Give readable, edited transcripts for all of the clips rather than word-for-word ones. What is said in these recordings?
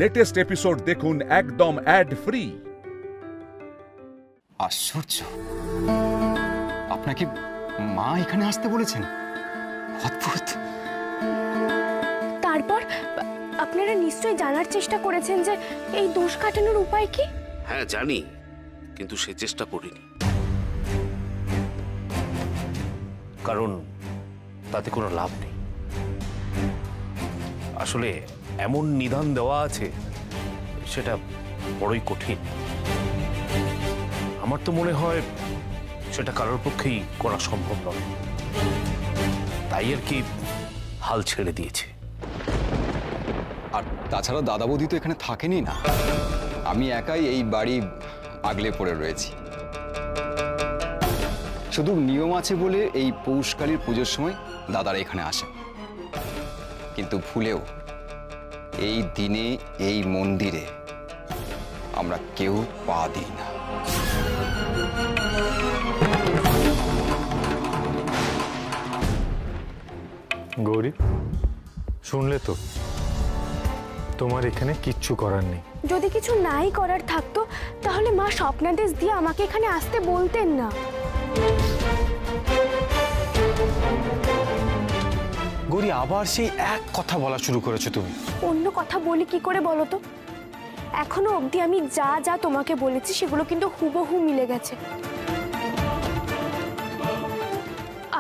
Latest episode দেখুন একদম add free. আশ্চর্য, আপনাকে মা এখানে আসতে বলেছেন? অদ্ভুত। তারপর আপনারা নিশ্চয়ই জানার চেষ্টা করেছেন যে এই দোষ কাটানোর উপায় কি? হ্যাঁ জানি, কিন্তু সে চেষ্টা করিনি, কারণ তাতে কোনো লাভ নেই। আসলে এমন নিদান দেওয়া আছে সেটা বড়ই কঠিন। আমার তো মনে হয় সেটা কারোর পক্ষেই করা সম্ভব নয়, তাই আর কি হাল ছেড়ে দিয়েছে। আর তাছাড়া দাদা বৌদি তো এখানে থাকেনি না, আমি একাই এই বাড়ি আগলে পড়ে রয়েছি। শুধু নিয়ম আছে বলে এই পৌষকালীর পুজোর সময় দাদারা এখানে আসেন, কিন্তু ভুলেও এই দিনে এই মন্দিরে আমরা কেউ পা দিই না। গৌরী, শুনলে তো, তোমার এখানে কিচ্ছু করার নেই। যদি কিছু নাই করার থাকতো তাহলে মা স্বপ্নাদেশ দিয়ে আমাকে এখানে আসতে বলতেন না। গৌরী, আবার সেই এক কথা বলা শুরু করেছো তুমি। অন্য কথা বলি কি করে বলো তো? এখনো অবধি আমি যা যা তোমাকে বলেছি সেগুলো কিন্তু হুবহু মিলে গেছে।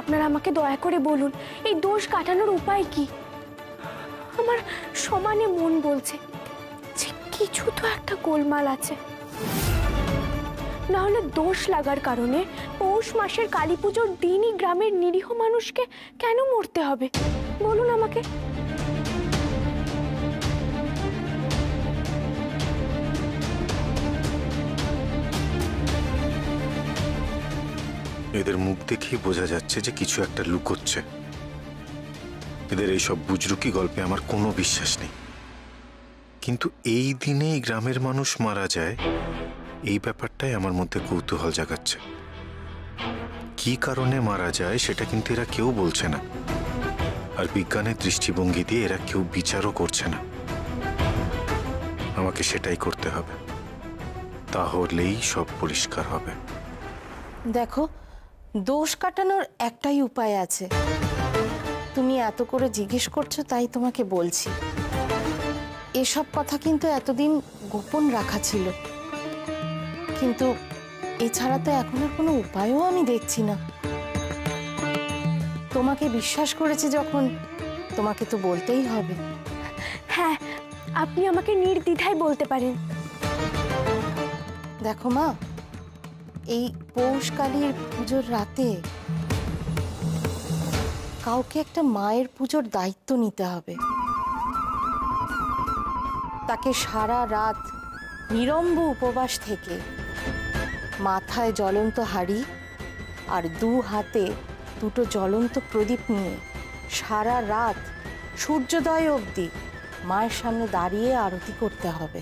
আপনারা আমাকে দয়া করে বলুন এই দোষ কাটানোর উপায় কি? আমার সমানে মন বলছে যে কিছু তো একটা গোলমাল আছে। না হলে দোষ লাগার কারণে পৌষ মাসের কালী পুজোর দিনই গ্রামের নিরীহ মানুষকে কেন মরতে হবে বলুন আমাকে? এদের মুখ দেখেই বোঝা যাচ্ছে যে কিছু একটা লুকোচ্ছে। এদের এইসব বুজরুকি গল্পে আমার কোনো বিশ্বাস নেই, কিন্তু এই দিনে গ্রামের মানুষ মারা যায় এই ব্যাপারটাই আমার মধ্যে কৌতূহল জাগাচ্ছে। কি কারণে মারা যায় সেটা কিন্তু এরা কেউ বলছে না, আর বিজ্ঞানের দৃষ্টিভঙ্গি দিয়ে এরা কেউ বিচারও করছে না। আমাকে সেটাই করতে হবে, তাহলেই সব পরিষ্কার হবে। দেখো, দোষ কাটানোর একটাই উপায় আছে। তুমি এত করে জিজ্ঞেস করছো তাই তোমাকে বলছি। এসব কথা কিন্তু এতদিন গোপন রাখা ছিল, কিন্তু এছাড়া তো এখন আর কোনো উপায়ও আমি দেখছি না। তোমাকে বিশ্বাস করেছি যখন, তোমাকে তো বলতেই হবে। হ্যাঁ, আপনি আমাকে নির্দ্বিধায় বলতে পারেন। দেখো মা, এই পৌষকালীর পুজোর রাতে কাউকে একটা মায়ের পুজোর দায়িত্ব নিতে হবে। তাকে সারা রাত নিরম্ব উপবাস থেকে মাথায় জ্বলন্ত হাঁড়ি আর দু হাতে দুটো জ্বলন্ত প্রদীপ নিয়ে সারা রাত সূর্যোদয় অবধি মায়ের সামনে দাঁড়িয়ে আরতি করতে হবে।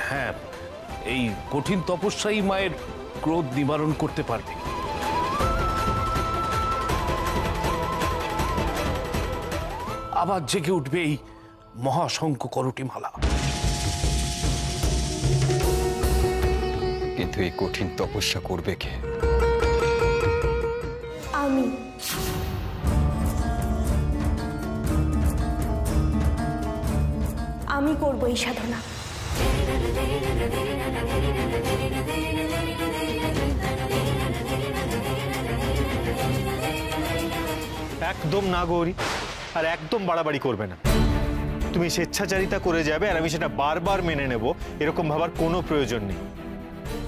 হ্যাঁ, এই কঠিন তপস্যাই মায়ের ক্রোধ নিবারণ করতে পারবে। আবার জেগে উঠবে এই মহাশঙ্খ করটি মালা। কিন্তু এই কঠিন তপস্যা করবে কে? আমি। আমি করব এই সাধনা। একদম না গৌরী, আর একদম বাড়াবাড়ি করবে না। তুমি স্বেচ্ছাচারিতা করে যাবে আর আমি সেটা বারবার মেনে নেব, এরকম ভাবার কোনো প্রয়োজন নেই।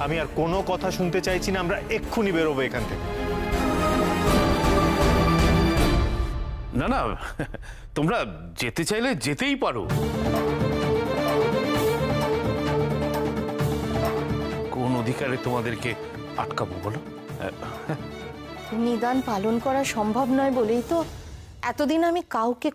আমি আর কোনো কথা শুনতে চাইছি না, আমরা এক্ষুনি বেরোবো এখান থেকে। না না, তোমরা যেতে চাইলে যেতেই পারো। কোন অধিকারে তোমাদেরকে আটকাবো বলো? নিদান পালন করা সম্ভব নয় বলেই তো এতদিন আমি কাউকে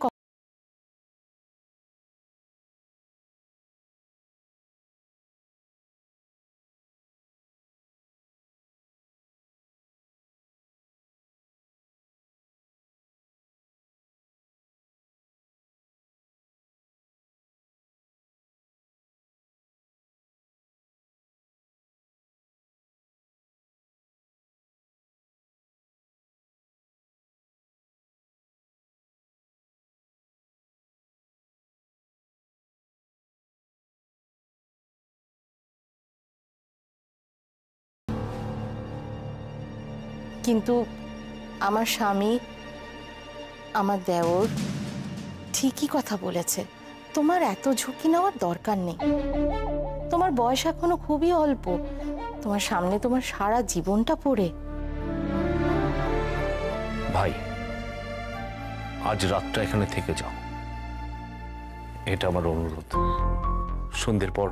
কিন্তু আমার স্বামী, আমার দেওর ঠিকই কথা বলেছে, তোমার এত ঝুঁকি নেওয়ার দরকার নেই। তোমার বয়স এখনো খুবই অল্প, তোমার সামনে তোমার সারা জীবনটা পড়ে। ভাই, আজ রাতটা এখানে থেকে যাও, এটা আমার অনুরোধ। সন্ধ্যের পর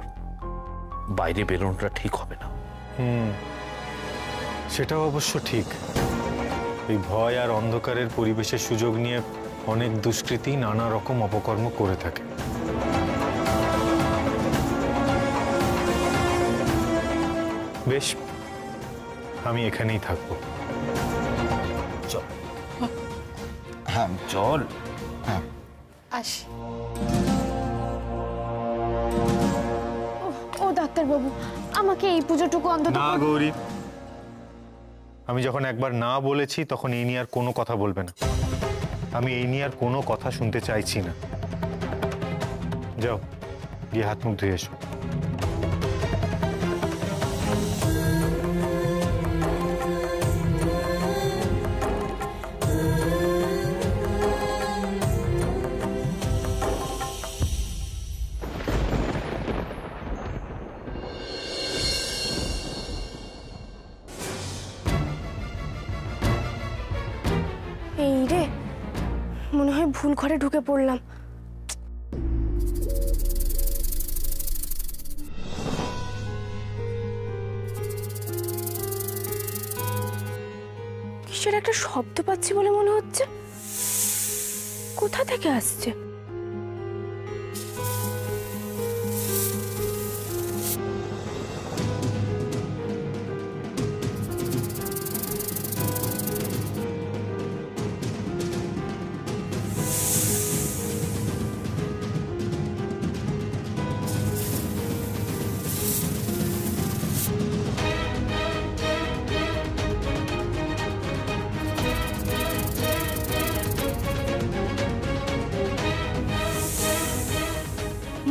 বাইরে বেরোনোটা ঠিক হবে না। সেটাও অবশ্য ঠিক। এই ভয় আর অন্ধকারের পরিবেশের সুযোগ নিয়ে অনেক দুষ্কৃতী নানা রকম অপকর্ম করে থাকে। বেশ, আমি এখানেই থাকবো। চল হ্যাঁ চল। আসি। ও ডাক্তারবাবু, আমাকে এই পুজোটুকু অন্তত না গৌরী, আমি যখন একবার না বলেছি তখন এই নিয়ে আর কোনো কথা বলবে না। আমি এই নিয়ে আর কোনো কথা শুনতে চাইছি না। যাও, গিয়ে হাত মুখ ধুয়ে এসো। এই রে, মনে হয় ভুল ঘরে ঢুকে পড়লাম। কিসের একটা শব্দ পাচ্ছি বলে মনে হচ্ছে, কোথা থেকে আসছে?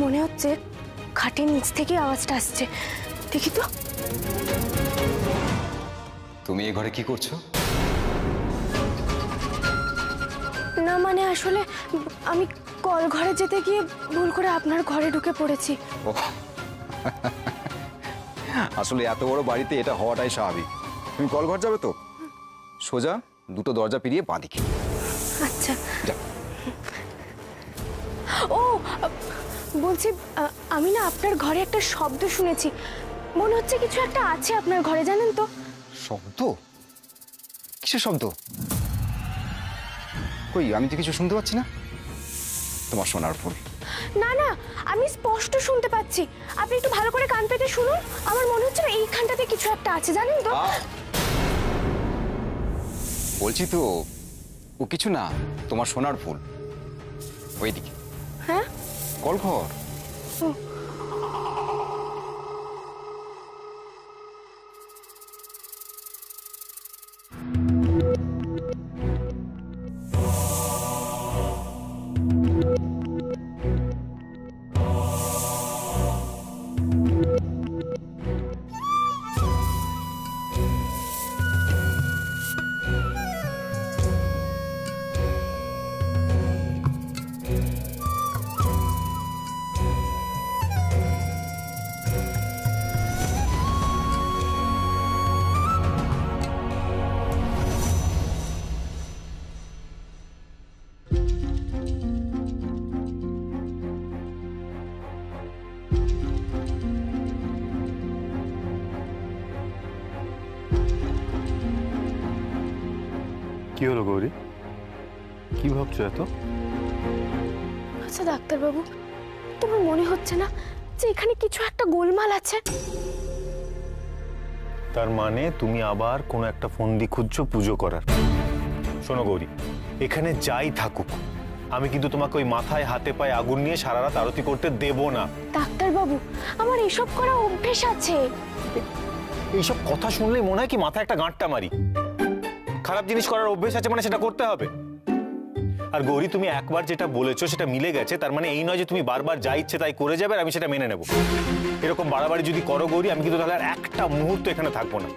মনে হচ্ছে খাটের নিচ থেকে আওয়াজটা আসছে, দেখি তো। তুমি এই ঘরে কি করছো? না মানে আসলে আমি কল ঘরে যেতে গিয়ে ভুল করে আপনার ঘরে ঢুকে পড়েছি। ও, আসলে এত বড় বাড়িতে এটা হওয়াটাই স্বাভাবিক। তুমি কলঘর যাবে তো সোজা দুটো দরজা পেরিয়ে বাঁদিকে। আচ্ছা। যাও। ও বলছি, আমি না আপনার ঘরে একটা শব্দ শুনেছি, মনে হচ্ছে কিছু একটা আছে আপনার ঘরে, জানেন তো? শব্দ? কিসের শব্দ? কই, আমি তো কিছু শুনতে পাচ্ছি না। তোমার সোনার ফুল। না না, আমি স্পষ্ট শুনতে পাচ্ছি, আপনি একটু ভালো করে কান পেতে শুনুন। আমার মনে হচ্ছে এইখানটাতে কিছু একটা আছে, জানেন তো? বলছি তো, ও কিছু না, তোমার সোনার ফুল ওইদিকে। হ্যাঁ, কলঘর। কি হলো গৌরী, কি ভাবছো এত? আচ্ছা ডাক্তারবাবু, তোমার মনে হচ্ছে না যে এখানে কিছু একটা গোলমাল আছে? তার মানে তুমি আবার কোনো একটা ফন্দি খুঁজছো পুজো করার। শোনো গৌরী, এখানে যাই থাকুক, আমি কিন্তু তোমাকে ওই মাথায় হাতে পায়ে আগুন নিয়ে সারা রাত আরতি করতে দেব না। ডাক্তারবাবু, আমার এসব করা অভ্যেস আছে। এইসব কথা শুনলেই মনে হয় কি মাথায় একটা গাঁটটা মারি। খারাপ জিনিস করার অভ্যেস আছে মানে সেটা করতে হবে। আর গৌরী, তুমি একবার যেটা বলেছো সেটা মিলে গেছে, তার মানে এই নয় যে তুমি বারবার যা ইচ্ছে তাই করে যাবে আর আমি সেটা মেনে নেব। এরকম বাড়াবাড়ি যদি করো গৌরী, আমি কিন্তু তাহলে আর একটা মুহূর্ত এখানে থাকবো না।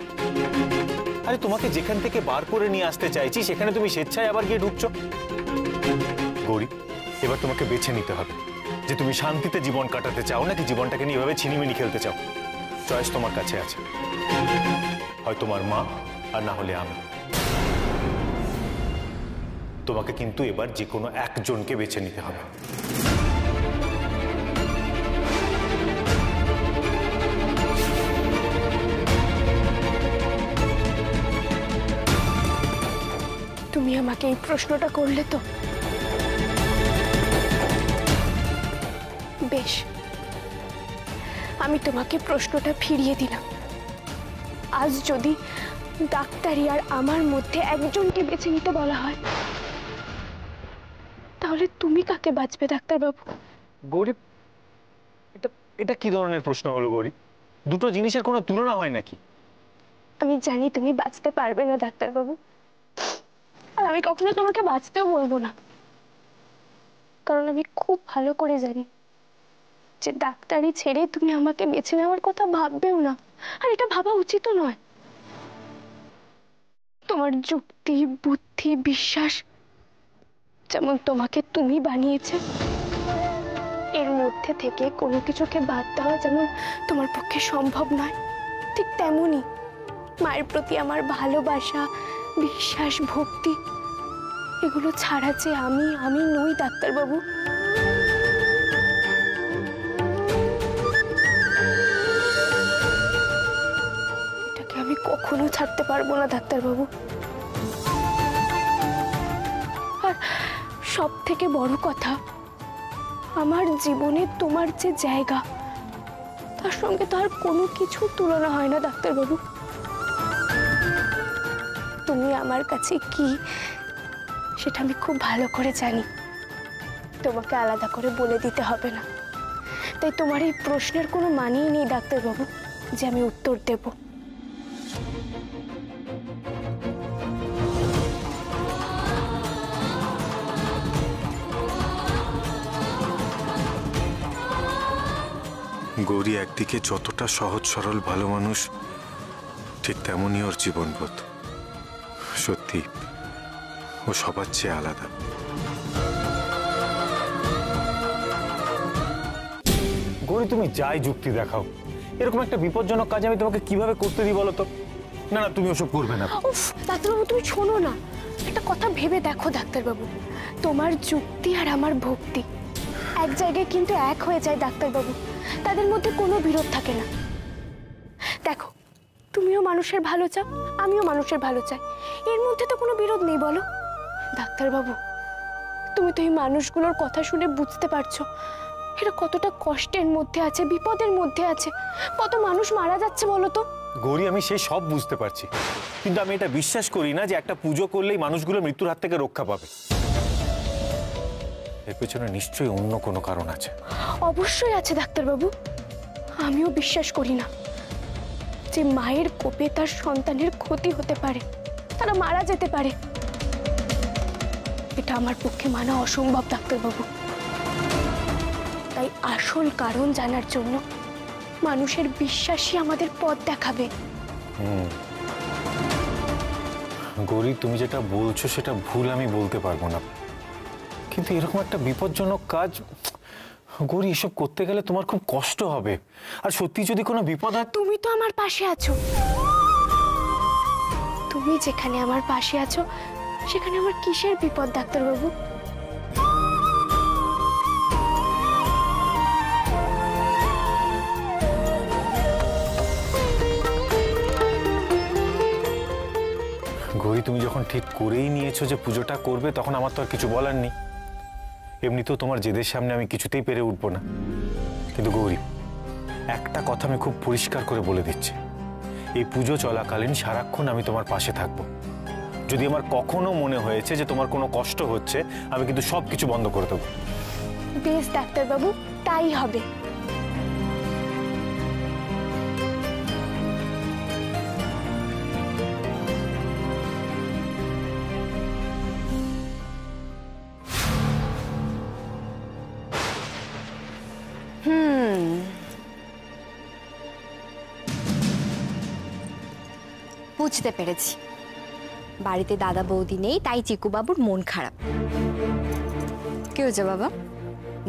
আরে তোমাকে যেখান থেকে বার করে নিয়ে আসতে চাইছি সেখানে তুমি স্বেচ্ছায় আবার গিয়ে ঢুকছো। গৌরী, এবার তোমাকে বেছে নিতে হবে যে তুমি শান্তিতে জীবন কাটাতে চাও নাকি জীবনটাকে নিয়ে এভাবে ছিনিমিনি খেলতে চাও। চয়েস তোমার কাছে আছে, হয় তোমার মা আর না হলে আমি। তোমাকে কিন্তু এবার যে কোনো একজনকে বেছে নিতে হবে। তুমি আমাকে এই প্রশ্নটা করলে তো বেশ, আমি তোমাকে প্রশ্নটা ফিরিয়ে দিলাম। আজ যদি ডাক্তারি আর আমার মধ্যে একজনকে বেছে নিতে বলা হয়, তাহলে তুমি কাকে বাঁচবে ডাক্তারবাবু? গৌরী, এটা কি ধরনের প্রশ্ন হলো গৌরী? দুটো জিনিসের কোনো তুলনা হয় নাকি? আমি জানি তুমি বাঁচতে পারবে না ডাক্তারবাবু, আর আমি কখনো তোমাকে বাঁচতেও বলবো না, কারণ আমি খুব ভালো করে জানি যে ডাক্তারি ছেড়ে তুমি আমাকে বেছে নেওয়ার কথা ভাববেও না, আর এটা ভাবা উচিতও নয়। তোমার যুক্তি, বুদ্ধি, বিশ্বাস যেমন তোমাকে তুমি বানিয়েছে, এর মধ্যে থেকে কোনো কিছুকে বাদ দেওয়া যেমন তোমার পক্ষে সম্ভব নয়, ঠিক তেমনি মায়ের প্রতি আমার ভালোবাসা, বিশ্বাস, ভক্তি এগুলো ছাড়া যে আমি নই ডাক্তারবাবু। এটাকে আমি কখনো ছাড়তে পারবো না ডাক্তারবাবু। আর সব থেকে বড় কথা, আমার জীবনে তোমার যে জায়গা, তার সঙ্গে তো আর কোনো কিছু তুলনা হয় না ডাক্তারবাবু। তুমি আমার কাছে কি সেটা আমি খুব ভালো করে জানি, তোমাকে আলাদা করে বলে দিতে হবে না। তাই তোমার এই প্রশ্নের কোনো মানেই নেই ডাক্তারবাবু যে আমি উত্তর দেব। গৌরী একদিকে যতটা সহজ সরল ভালো মানুষ, ঠিক তেমনই ওর জীবনবোধ। সত্যি ও সবার চেয়ে আলাদা। গৌরী, তুমি যাই যুক্তি দেখাও, এরকম একটা বিপজ্জনক কাজ আমি তোমাকে কিভাবে করতে দিই বলো তো? না না, তুমি ওসব করবে না। উফ ডাক্তারবাবু, তুমি শোনো না, একটা কথা ভেবে দেখো ডাক্তারবাবু, তোমার যুক্তি আর আমার ভক্তি এক জায়গায় কিন্তু এক হয়ে যায় ডাক্তারবাবু, তাদের মধ্যে কোনো বিরোধ থাকে না। দেখো, তুমিও মানুষের ভালো চাও, আমিও মানুষের ভালো চাই, এর মধ্যে তো কোনো বিরোধ নেই বলো। ডাক্তারবাবু, তুমি তো এই মানুষগুলোর কথা শুনে বুঝতে পারছো এরা কতটা কষ্টের মধ্যে আছে, বিপদের মধ্যে আছে, কত মানুষ মারা যাচ্ছে বলো তো। গৌরী, আমি সেই সব বুঝতে পারছি, কিন্তু আমি এটা বিশ্বাস করি না যে একটা পুজো করলেই মানুষগুলো মৃত্যুর হাত থেকে রক্ষা পাবে। এর পেছনে নিশ্চয়ই অন্য কোনো কারণ আছে। অবশ্যই আছে ডাক্তারবাবু, আমিও বিশ্বাস করি না যে মায়ের কোপে তার সন্তানের ক্ষতি হতে পারে, তারা মারা যেতে পারে। এটা আমার পক্ষে মানা অসম্ভব ডাক্তারবাবু। তাই আসল কারণ জানার জন্য মানুষের বিশ্বাসই আমাদের পথ দেখাবে। গৌরী, তুমি যেটা বলছো সেটা ভুল আমি বলতে পারবো না, কিন্তু এরকম একটা বিপজ্জনক কাজ গৌরী, এসব করতে গেলে তোমার খুব কষ্ট হবে। আর সত্যি যদি কোনো বিপদ হয়, তুমি তো আমার পাশে আছো, তুমি যেখানে আমার পাশে আছো সেখানে আমার কিসের বিপদ ডাক্তারবাবু? গৌরী, তুমি যখন ঠিক করেই নিয়েছো যে পুজোটা করবে, তখন আমার তো আর কিছু বলার নেই। এমনিতেও তোমার জেদের সামনে আমি কিছুতেই পেরে উঠবো না। কিন্তু গৌরী, একটা কথা আমি খুব পরিষ্কার করে বলে দিচ্ছি, এই পুজো চলাকালীন সারাক্ষণ আমি তোমার পাশে থাকবো। যদি আমার কখনো মনে হয়েছে যে তোমার কোনো কষ্ট হচ্ছে, আমি কিন্তু সব কিছু বন্ধ করে দেবো। বেশ ডাক্তারবাবু, তাই হবে। বুঝতে পেরেছি, বাড়িতে দাদা বৌদি নেই তাই চিকু বাবুর মন খারাপ। কি হয়েছে বাবা,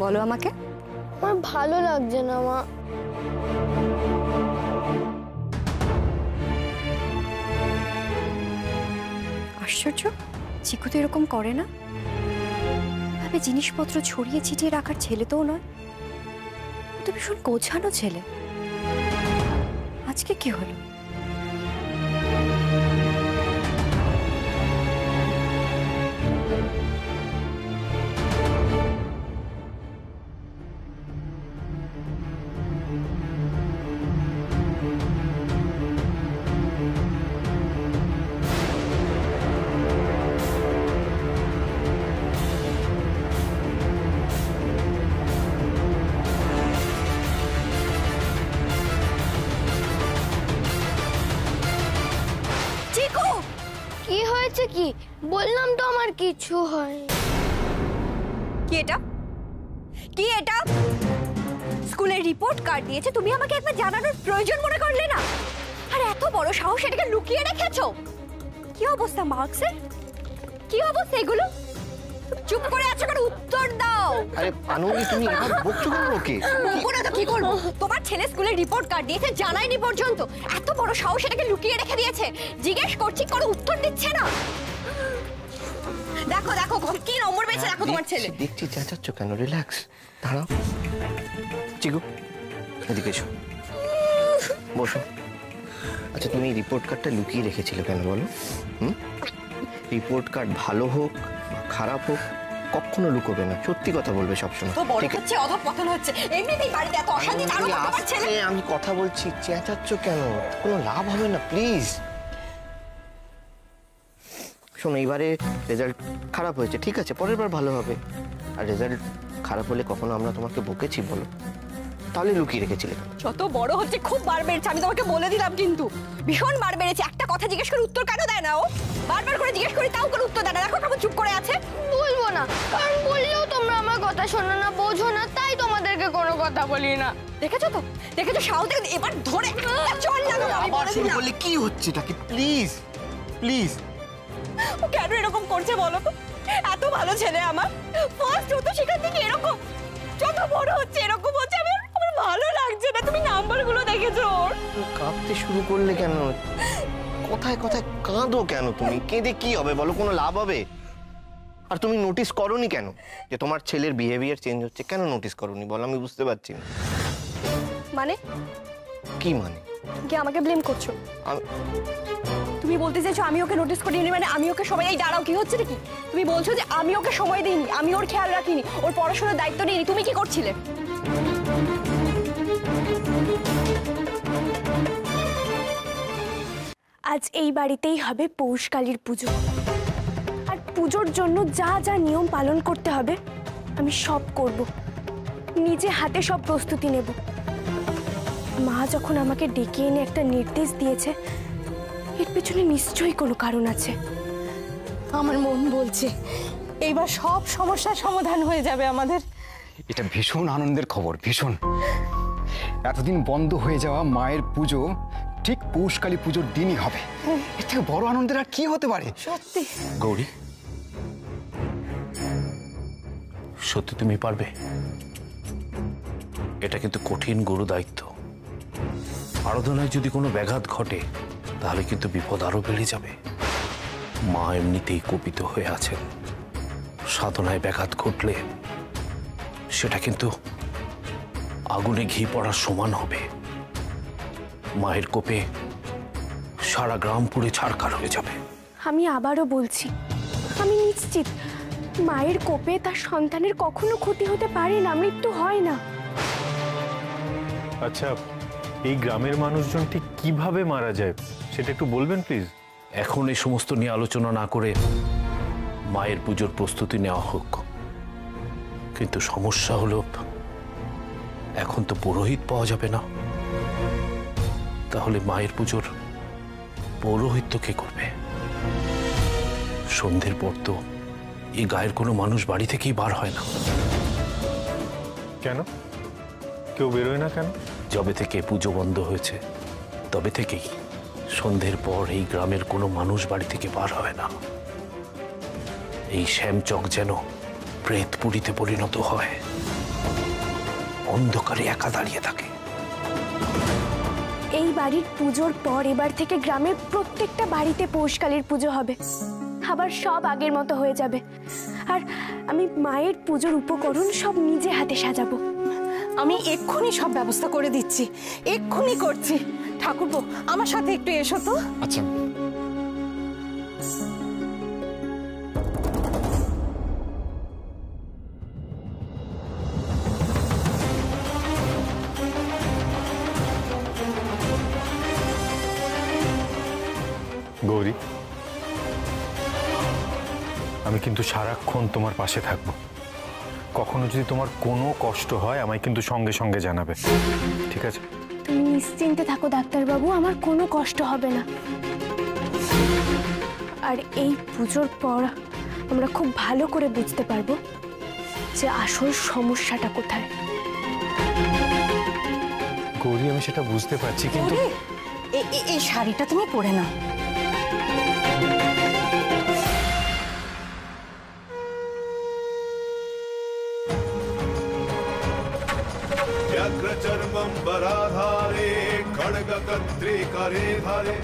বলো আমাকে। আমার ভালো লাগছে না মা। আশ্চর্য, চিকু তো এরকম করে না। ভাবে জিনিসপত্র ছড়িয়ে ছিটিয়ে রাখার ছেলে তো নয়, ও তো ভীষণ গোছানো ছেলে। আজকে কি হলো? কি হয়েছে? কি বললাম তো আমার কিছু হয়। কি এটা? কি এটা? স্কুলের রিপোর্ট কার্ড দিয়েছে, তুমি আমাকে একবার জানানোর প্রয়োজন মনে করলে না? আর এত বড় সাহস এটাকে লুকিয়ে রেখেছো? কি অবস্থা মার্কসের? কি অবস্থা এগুলো? চুপ করে আছো কেন? উত্তর দাও। আরে পানুলি, তুমি এবার বকছো কেন ওকে? বকবো না তো কি করবো? তোমার ছেলে স্কুলের রিপোর্ট কার্ড দিয়েছে, জানাইনি পর্যন্ত। এত বড় সাহস এটাকে লুকিয়ে রেখে দিয়েছে। জিজ্ঞেস করছি, কোনো উত্তর দিচ্ছে না। দেখো দেখো কি নম্বর পেয়েছে দেখো তোমার ছেলে। দেখছি, চেঁচাচ্ছ কেন? রিল্যাক্স, দাঁড়াও। চিকু এদিকে এসো, বসো। আচ্ছা, তুমি রিপোর্ট কার্ডটা লুকিয়ে রেখেছিলে কেন বলো? রিপোর্ট কার্ড ভালো হোক বা খারাপ হোক কখনো লুকোবে না, সত্যি কথা বলবে সবসময়। তো বড় হচ্ছে, অধঃপতন হচ্ছে, এমনিতেই বাড়িতে এত অশান্তি। তোমার ছেলে। আমি কথা বলছি, চেঁচাচ্ছ কেন? কোনো লাভ হবে না, প্লিজ। শোনো, এবারে রেজাল্ট খারাপ হয়েছে, ঠিক আছে, পরের বার ভালো হবে। আর রেজাল্ট খারাপ হলে কখনো আমরা তোমাকে বকেছি বলো? তাহলে লুকিয়ে রেখেছিলে। যত বড় হচ্ছে খুব বার বেড়েছে, আমি তোমাকে বলে দিলাম। কিন্তু ভীষণ বার বেড়েছে। একটা কথা জিজ্ঞেস করে উত্তর কেন দেয় না ও? বারবার করে জিজ্ঞেস করি তাও কোনো উত্তর দেয় না। দেখো কেমন চুপ করে আছে। বলবো না, কারণ বললেও তোমরা আমার কথা শোনো না, বোঝো না, তাই তোমাদেরকে কোনো কথা বলি না। দেখেছো তো, দেখেছো সাহস? এবার ধরে চল না। আবার শুরু করলে কি হচ্ছে নাকি? Please please. ও কেন এরকম করছে বলো তো? এত ভালো ছেলে আমার, ফার্স্ট ও তো সেখান থেকে এরকম। যত বড় হচ্ছে এরকম হচ্ছে। আমার ভালো লাগছে না। তুমি নাম্বারগুলো দেখেছো ওর? কাঁদতে শুরু করলে কেন? কথায় কথায় কাঁদো কেন তুমি? কেঁদে কি হবে বলো? কোনো লাভ হবে? আর তুমি নোটিস করোনি কেন যে তোমার ছেলের বিহেভিয়ার চেঞ্জ হচ্ছে? কেন নোটিস করোনি বলো? আমি বুঝতে পারছি না। মানে কি মানে? কি আমাকে ব্লেম করছো? তুমি বলতে চাইছো আমি ওকে নোটিস করিনি? মানে আমি ওকে সময় এই দাঁড়াও, কি হচ্ছে নাকি? তুমি বলছো যে আমি ওকে সময় দিইনি, আমি ওর খেয়াল রাখিনি, ওর পড়াশোনার দায়িত্ব নিইনি। তুমি কি করছিলে? আজ এই বাড়িতেই হবে পৌষকালীর পুজো। আর পুজোর জন্য যা যা নিয়ম পালন করতে হবে আমি সব করব, নিজে হাতে সব প্রস্তুতি নেব। মা যখন আমাকে ডেকে এনে একটা নির্দেশ দিয়েছে, এর পেছনে নিশ্চয়ই কোনো কারণ আছে। আমার মন বলছে এইবার সব সমস্যার সমাধান হয়ে যাবে আমাদের। এটা ভীষণ আনন্দের খবর, ভীষণ। এতদিন বন্ধ হয়ে যাওয়া মায়ের পুজো ঠিক পৌষকালী পুজোর দিনই হবে। এর থেকে বড় আনন্দের আর কি হতে পারে? সত্যি গৌরী, সত্যি তুমি পারবে? এটা কিন্তু কঠিন গুরু দায়িত্ব। আরাধনায় যদি কোনো ব্যাঘাত ঘটে তাহলে কিন্তু বিপদ আরো বেড়ে যাবে। মা এমনিতেই কুপিত হয়ে আছেন, সাধনায় ব্যাঘাত ঘটলে সেটা কিন্তু আগুনে ঘি পড়ার সমান হবে। মায়ের কোপে সারা গ্রাম পুড়ে ছারখার হয়ে যাবে। আমি আবারও বলছি, আমি নিশ্চিত মায়ের কোপে তার সন্তানের কখনো ক্ষতি হতে পারে না, মৃত্যু হয় না। আচ্ছা, এই গ্রামের মানুষজন ঠিক কিভাবে মারা যায় সেটা একটু বলবেন প্লিজ? এখন এই সমস্ত নিয়ে আলোচনা না করে মায়ের পুজোর প্রস্তুতি নেওয়া হোক। কিন্তু সমস্যা হলো এখন তো পুরোহিত পাওয়া যাবে না। তাহলে মায়ের পুজোর পৌরোহিত্য কে করবে? সন্ধ্যের পর তো এই গায়ের কোনো মানুষ বাড়ি থেকেই বার হয় না। কেন কেউ বেরোয় না কেন? যবে থেকে পুজো বন্ধ হয়েছে তবে থেকেই সন্ধ্যের পর এই গ্রামের কোনো মানুষ বাড়ি থেকে বার হয় না। এই শ্যামচক যেন প্রেতপুরীতে পরিণত হয়, অন্ধকারে একা দাঁড়িয়ে থাকে। এই বাড়ির পুজোর পর এবার থেকে গ্রামের প্রত্যেকটা বাড়িতে পৌষকালীর পুজো হবে, আবার সব আগের মতো হয়ে যাবে। আর আমি মায়ের পুজোর উপকরণ সব নিজে হাতে সাজাবো। আমি এক্ষুনি সব ব্যবস্থা করে দিচ্ছি, এক্ষুনি করছি। ঠাকুরপো, আমার সাথে একটু এসো তো। আচ্ছা, গৌরী, আমি কিন্তু সারাক্ষণ তোমার পাশে থাকবো। কখনো যদি তোমার কোনো কষ্ট হয় আমায় কিন্তু সঙ্গে সঙ্গে জানাবে, ঠিক আছে? তুমি নিশ্চিন্তে থাকো ডাক্তারবাবু, আমার কোনো কষ্ট হবে না। আর এই পুজোর পর আমরা খুব ভালো করে বুঝতে পারবো যে আসল সমস্যাটা কোথায়। গৌরী, আমি সেটা বুঝতে পারছি, কিন্তু এই শাড়িটা তুমি পরে নাও। व्यग्रचर्मं वराधारे खड्गकर्त्री करे धारे